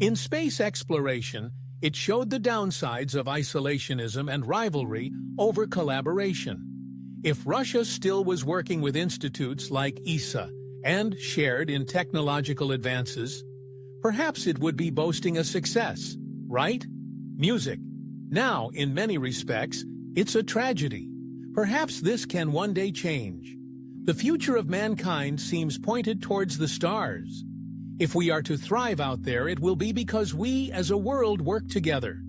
In space exploration, it showed the downsides of isolationism and rivalry over collaboration. If Russia still was working with institutes like ESA and shared in technological advances, perhaps it would be boasting a success, right? Music. Now, in many respects, it's a tragedy. Perhaps this can one day change. The future of mankind seems pointed towards the stars. If we are to thrive out there, it will be because we as a world work together.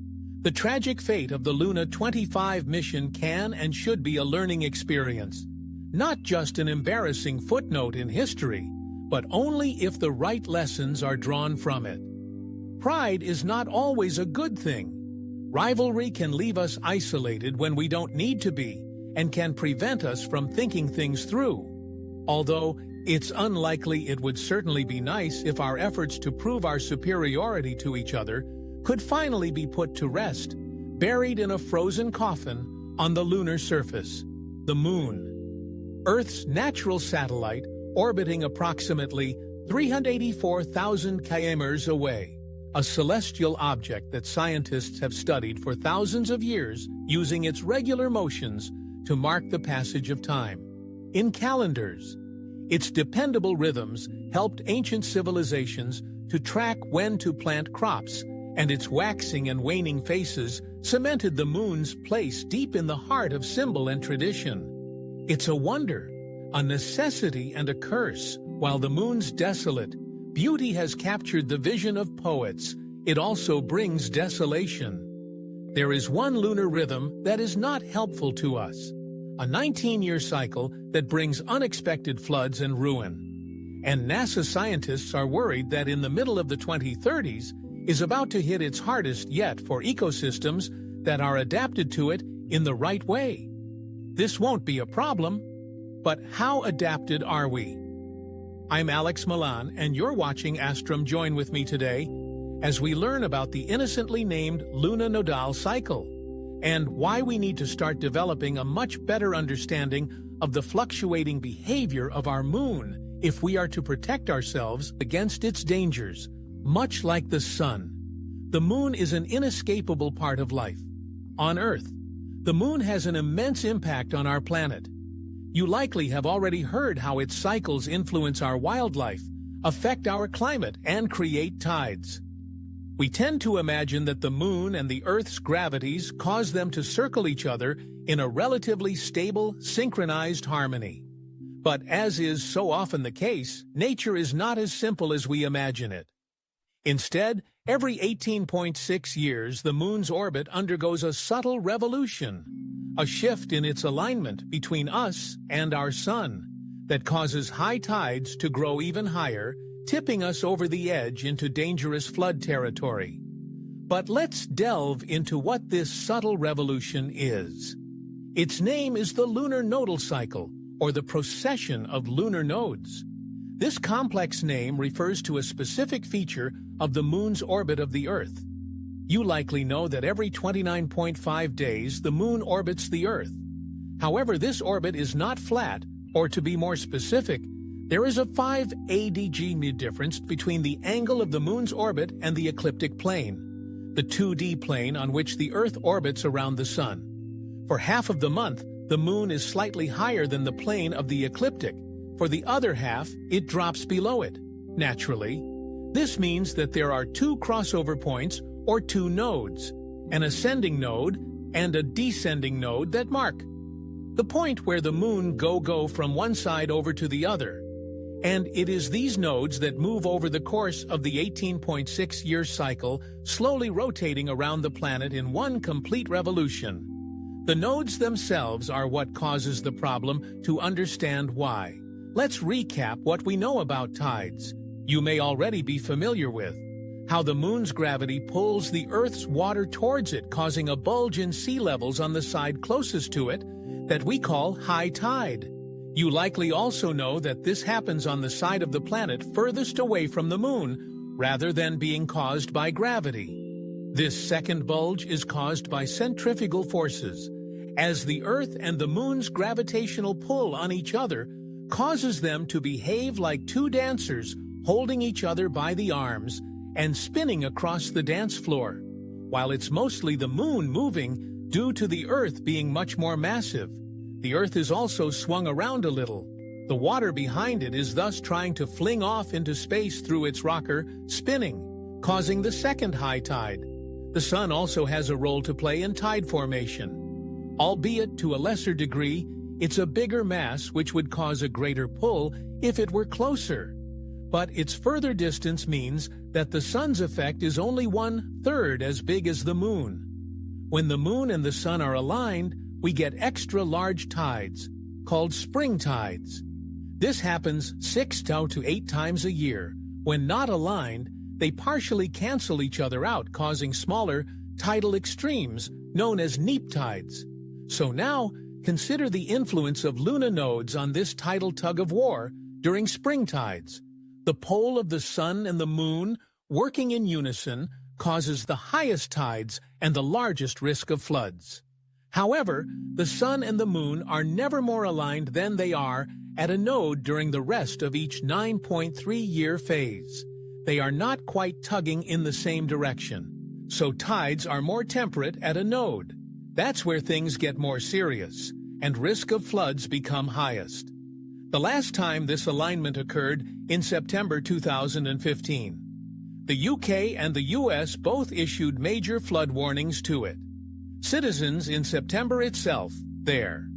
The tragic fate of the Luna 25 mission can and should be a learning experience, not just an embarrassing footnote in history, but only if the right lessons are drawn from it. Pride is not always a good thing. Rivalry can leave us isolated when we don't need to be, and can prevent us from thinking things through. Although, it's unlikely, it would certainly be nice if our efforts to prove our superiority to each other could finally be put to rest, buried in a frozen coffin on the lunar surface, the Moon. Earth's natural satellite, orbiting approximately 384,000 km away, a celestial object that scientists have studied for thousands of years using its regular motions to mark the passage of time. In calendars, its dependable rhythms helped ancient civilizations to track when to plant crops, and its waxing and waning phases cemented the Moon's place deep in the heart of symbol and tradition. It's a wonder, a necessity and a curse. While the Moon's desolate, beauty has captured the vision of poets, it also brings desolation. There is one lunar rhythm that is not helpful to us, a 19-year cycle that brings unexpected floods and ruin. And NASA scientists are worried that in the middle of the 2030s is about to hit its hardest yet for ecosystems that are adapted to it in the right way. This won't be a problem, but how adapted are we? I'm Alex Milan, and you're watching Astrum. Join with me today as we learn about the innocently named Luna nodal cycle and why we need to start developing a much better understanding of the fluctuating behavior of our Moon if we are to protect ourselves against its dangers. Much like the Sun, the Moon is an inescapable part of life. On Earth, the Moon has an immense impact on our planet. You likely have already heard how its cycles influence our wildlife, affect our climate, and create tides. We tend to imagine that the Moon and the Earth's gravities cause them to circle each other in a relatively stable, synchronized harmony. But as is so often the case, nature is not as simple as we imagine it. Instead, every 18.6 years, the Moon's orbit undergoes a subtle revolution, a shift in its alignment between us and our Sun that causes high tides to grow even higher, tipping us over the edge into dangerous flood territory. But let's delve into what this subtle revolution is. Its name is the lunar nodal cycle, or the procession of lunar nodes. This complex name refers to a specific feature of the Moon's orbit of the Earth. You likely know that every 29.5 days the Moon orbits the Earth. However, this orbit is not flat, or to be more specific, there is a 5 ADG difference between the angle of the Moon's orbit and the ecliptic plane, the 2D plane on which the Earth orbits around the Sun. For half of the month, the Moon is slightly higher than the plane of the ecliptic. For the other half, it drops below it. Naturally, this means that there are two crossover points, or two nodes, an ascending node and a descending node that mark the point where the Moon go from one side over to the other. And it is these nodes that move over the course of the 18.6-year cycle, slowly rotating around the planet in one complete revolution. The nodes themselves are what causes the problem. To understand why, let's recap what we know about tides. You may already be familiar with how the Moon's gravity pulls the Earth's water towards it, causing a bulge in sea levels on the side closest to it that we call high tide. You likely also know that this happens on the side of the planet furthest away from the Moon, rather than being caused by gravity. This second bulge is caused by centrifugal forces, as the Earth and the Moon's gravitational pull on each other causes them to behave like two dancers holding each other by the arms, and spinning across the dance floor, while it's mostly the moon moving due to the Earth being much more massive. The Earth is also swung around a little. The water behind it is thus trying to fling off into space through its rocker, spinning, causing the second high tide. The sun also has a role to play in tide formation. Albeit to a lesser degree, it's a bigger mass which would cause a greater pull if it were closer. But its further distance means that the sun's effect is only 1/3 as big as the moon. When the moon and the sun are aligned, we get extra large tides, called spring tides. This happens 6 to 8 times a year. When not aligned, they partially cancel each other out, causing smaller tidal extremes known as neap tides. So now, consider the influence of lunar nodes on this tidal tug-of-war during spring tides. The pole of the sun and the moon, working in unison, causes the highest tides and the largest risk of floods. However, the sun and the moon are never more aligned than they are at a node during the rest of each 9.3-year phase. They are not quite tugging in the same direction, so tides are more temperate at a node. That's where things get more serious, and risk of floods become highest. The last time this alignment occurred in September 2015. The UK and the US both issued major flood warnings to it. Citizens in September itself, there.